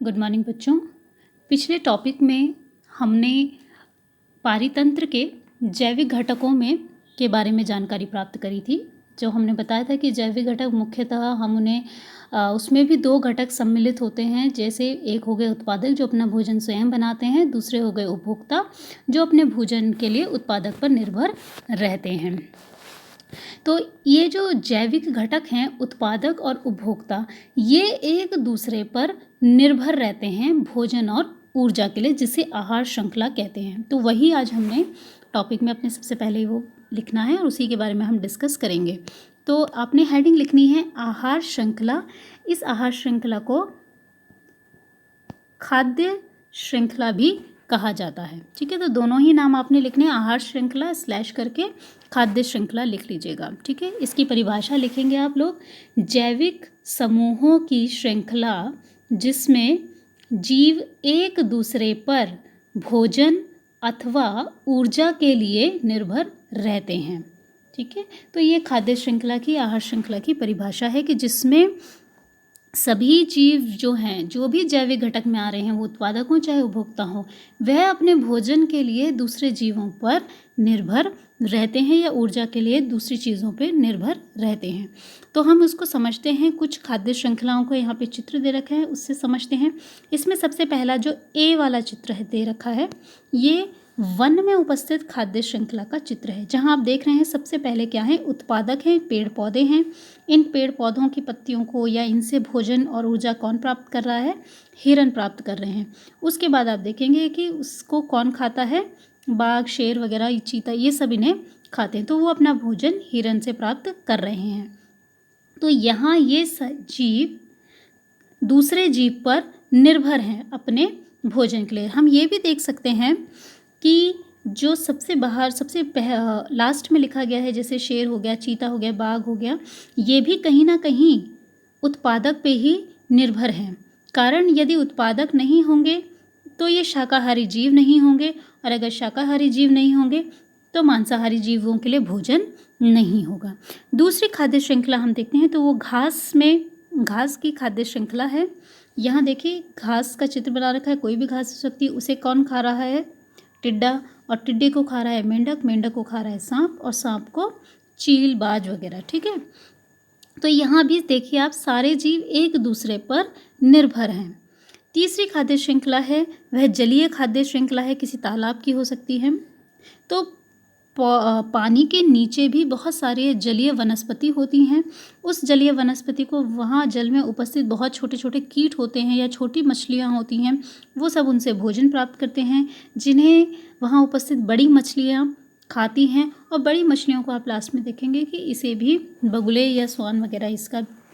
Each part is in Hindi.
गुड मॉर्निंग बच्चों। पिछले टॉपिक में हमने पारितंत्र के जैविक घटकों में के बारे में जानकारी प्राप्त करी थी। जो हमने बताया था कि जैविक घटक मुख्यतः हम उन्हें उसमें भी दो घटक सम्मिलित होते हैं। जैसे एक हो गए उत्पादक जो अपना भोजन स्वयं बनाते हैं, दूसरे हो गए उपभोक्ता जो अपने भोजन के लिए उत्पादक पर निर्भर रहते हैं। तो ये जो जैविक घटक हैं उत्पादक और उपभोक्ता, ये एक दूसरे पर निर्भर रहते हैं भोजन और ऊर्जा के लिए, जिसे आहार श्रृंखला कहते हैं। तो वही आज हमने टॉपिक में अपने सबसे पहले वो लिखना है और उसी के बारे में हम डिस्कस करेंगे। तो आपने हेडिंग लिखनी है आहार श्रृंखला। इस आहार श्रृंखला को खाद्य श्रृंखला भी कहा जाता है। ठीक है, तो दोनों ही नाम आपने लिखने हैं, आहार श्रृंखला स्लैश करके खाद्य श्रृंखला लिख लीजिएगा। ठीक है, इसकी परिभाषा लिखेंगे आप लोग, जैविक समूहों की श्रृंखला जिसमें जीव एक दूसरे पर भोजन अथवा ऊर्जा के लिए निर्भर रहते हैं। ठीक है, तो ये खाद्य श्रृंखला की, आहार श्रृंखला की परिभाषा है कि जिसमें सभी जीव जो हैं, जो भी जैविक घटक में आ रहे हैं, वो उत्पादक हों चाहे उपभोक्ता हों, वह अपने भोजन के लिए दूसरे जीवों पर निर्भर रहते हैं या ऊर्जा के लिए दूसरी चीज़ों पर निर्भर रहते हैं। तो हम उसको समझते हैं। कुछ खाद्य श्रृंखलाओं को यहाँ पे चित्र दे रखा है, उससे समझते हैं। इसमें सबसे पहला जो ए वाला चित्र है दे रखा है, ये वन में उपस्थित खाद्य श्रृंखला का चित्र है। जहाँ आप देख रहे हैं सबसे पहले क्या है, उत्पादक हैं, पेड़ पौधे हैं। इन पेड़ पौधों की पत्तियों को या इनसे भोजन और ऊर्जा कौन प्राप्त कर रहा है, हिरन प्राप्त कर रहे हैं। उसके बाद आप देखेंगे कि उसको कौन खाता है, बाघ, शेर वगैरह, चीता, ये सब इन्हें खाते हैं। तो वो अपना भोजन हिरन से प्राप्त कर रहे हैं। तो यहाँ ये जीव दूसरे जीव पर निर्भर हैं अपने भोजन के लिए। हम ये भी देख सकते हैं कि जो सबसे बाहर सबसे लास्ट में लिखा गया है, जैसे शेर हो गया, चीता हो गया, बाघ हो गया, ये भी कहीं ना कहीं उत्पादक पे ही निर्भर हैं। कारण यदि उत्पादक नहीं होंगे तो ये शाकाहारी जीव नहीं होंगे, और अगर शाकाहारी जीव नहीं होंगे तो मांसाहारी जीवों के लिए भोजन नहीं होगा। दूसरी खाद्य श्रृंखला हम देखते हैं तो वो घास की खाद्य श्रृंखला है। यहाँ देखिए घास का चित्र बना रखा है, कोई भी घास हो सकती है। उसे कौन खा रहा है, टिड्डा, और टिड्डे को खा रहा है मेंढक, मेंढक को खा रहा है सांप, और सांप को चील, बाज वगैरह। ठीक है, तो यहाँ भी देखिए आप, सारे जीव एक दूसरे पर निर्भर हैं। तीसरी खाद्य श्रृंखला है वह जलीय खाद्य श्रृंखला है, किसी तालाब की हो सकती है। तो पानी के नीचे भी बहुत सारे जलीय वनस्पति होती हैं। उस जलीय वनस्पति को वहाँ जल में उपस्थित बहुत छोटे छोटे कीट होते हैं या छोटी मछलियाँ होती हैं, वो सब उनसे भोजन प्राप्त करते हैं, जिन्हें वहाँ उपस्थित बड़ी मछलियाँ खाती हैं। और बड़ी मछलियों को आप लास्ट में देखेंगे कि इसे भी बगुले या स्वान वगैरह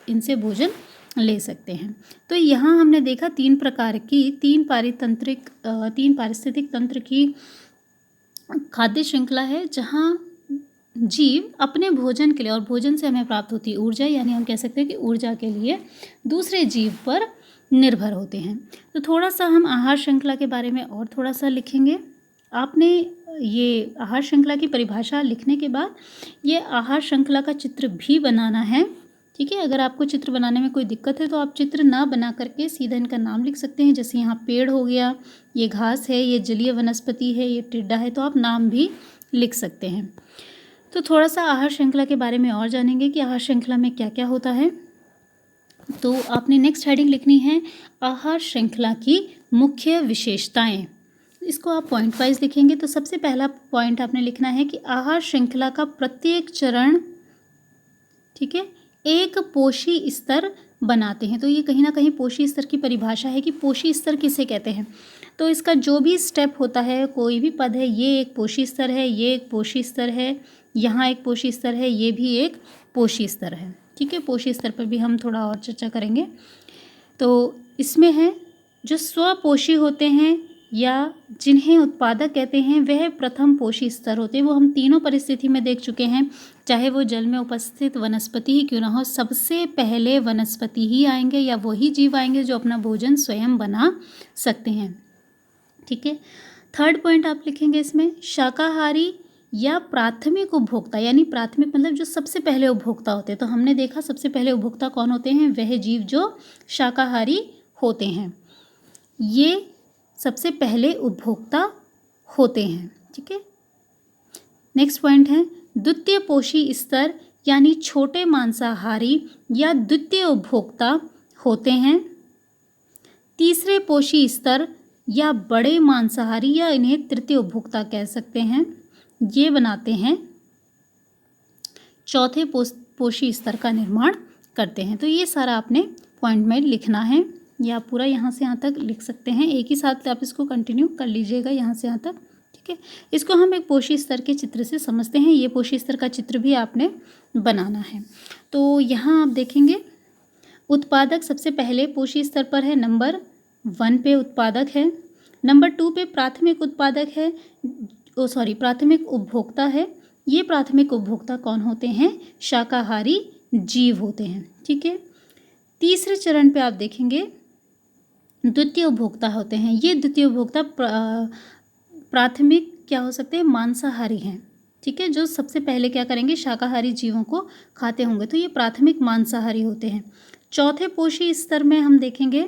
इनसे भोजन ले सकते हैं। तो यहाँ हमने देखा तीन प्रकार की, तीन पारिस्थितिक तंत्र की खाद्य श्रृंखला है, जहाँ जीव अपने भोजन के लिए, और भोजन से हमें प्राप्त होती है ऊर्जा, यानी हम कह सकते हैं कि ऊर्जा के लिए दूसरे जीव पर निर्भर होते हैं। तो थोड़ा सा हम आहार श्रृंखला के बारे में और थोड़ा सा लिखेंगे। आपने ये आहार श्रृंखला की परिभाषा लिखने के बाद ये आहार श्रृंखला का चित्र भी बनाना है। ठीक है, अगर आपको चित्र बनाने में कोई दिक्कत है तो आप चित्र ना बना करके सीधा इनका नाम लिख सकते हैं। जैसे यहाँ पेड़ हो गया, ये घास है, ये जलीय वनस्पति है, ये टिड्डा है, तो आप नाम भी लिख सकते हैं। तो थोड़ा सा आहार श्रृंखला के बारे में और जानेंगे कि आहार श्रृंखला में क्या क्या होता है। तो आपने नेक्स्ट हेडिंग लिखनी है आहार श्रृंखला की मुख्य विशेषताएं। इसको आप पॉइंट वाइज लिखेंगे। तो सबसे पहला पॉइंट आपने लिखना है कि आहार श्रृंखला का प्रत्येक चरण, ठीक है, एक पोषी स्तर बनाते हैं। तो ये कहीं ना कहीं पोषी स्तर की परिभाषा है कि पोषी स्तर किसे कहते हैं। तो इसका जो भी स्टेप होता है, कोई भी पद है, ये एक पोषी स्तर है, ये एक पोषी स्तर है, यहाँ एक पोषी स्तर है, ये भी एक पोषी स्तर है। ठीक है, पोषी स्तर पर भी हम थोड़ा और चर्चा करेंगे। तो इसमें है जो स्वपोषी होते हैं या जिन्हें उत्पादक कहते हैं, वह प्रथम पोषी स्तर होते हैं। वो हम तीनों परिस्थिति में देख चुके हैं, चाहे वो जल में उपस्थित वनस्पति ही क्यों ना हो, सबसे पहले वनस्पति ही आएंगे या वही जीव आएंगे जो अपना भोजन स्वयं बना सकते हैं। ठीक है, थर्ड पॉइंट आप लिखेंगे इसमें, शाकाहारी या प्राथमिक उपभोक्ता, यानी प्राथमिक मतलब जो सबसे पहले उपभोक्ता होते हैं। तो हमने देखा सबसे पहले उपभोक्ता कौन होते हैं, वह जीव जो शाकाहारी होते हैं। ये सबसे पहले उपभोक्ता होते हैं। ठीक है, नेक्स्ट पॉइंट है द्वितीय पोषी स्तर यानी छोटे मांसाहारी या द्वितीय उपभोक्ता होते हैं। तीसरे पोषी स्तर या बड़े मांसाहारी या इन्हें तृतीय उपभोक्ता कह सकते हैं, ये बनाते हैं चौथे पोषी स्तर का निर्माण करते हैं। तो ये सारा आपने पॉइंट में लिखना है, या आप पूरा यहाँ से यहाँ तक लिख सकते हैं, एक ही साथ आप इसको कंटिन्यू कर लीजिएगा यहाँ से यहाँ तक। ठीक है, इसको हम एक पोषी स्तर के चित्र से समझते हैं। ये पोषी स्तर का चित्र भी आपने बनाना है। तो यहाँ आप देखेंगे उत्पादक सबसे पहले पोषी स्तर पर है, नंबर 1 पे उत्पादक है, नंबर 2 पे प्राथमिक उत्पादक है, प्राथमिक उपभोक्ता है। ये प्राथमिक उपभोक्ता कौन होते हैं? शाकाहारी जीव होते हैं। ठीक है, तीसरे चरण पे आप देखेंगे द्वितीय उपभोक्ता होते हैं। ये द्वितीय उपभोक्ता प्राथमिक क्या हो सकते हैं? मांसाहारी हैं। ठीक है, जो सबसे पहले क्या करेंगे? शाकाहारी जीवों को खाते होंगे, तो ये प्राथमिक मांसाहारी होते हैं। चौथे पोषी स्तर में हम देखेंगे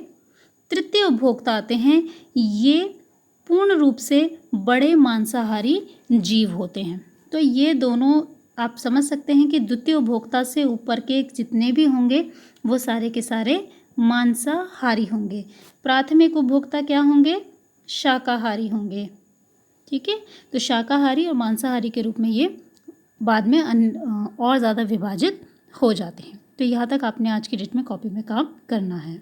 तृतीय उपभोक्ता आते हैं। ये पूर्ण रूप से बड़े मांसाहारी जीव होते हैं। तो ये दोनों आप समझ सकते हैं कि द्वितीय उपभोक्ता से ऊपर के जितने भी होंगे वो सारे के सारे मांसाहारी होंगे। प्राथमिक उपभोक्ता क्या होंगे? शाकाहारी होंगे। ठीक है, तो शाकाहारी और मांसाहारी के रूप में ये बाद में और ज़्यादा विभाजित हो जाते हैं। तो यहाँ तक आपने आज की डेट में कॉपी में काम करना है।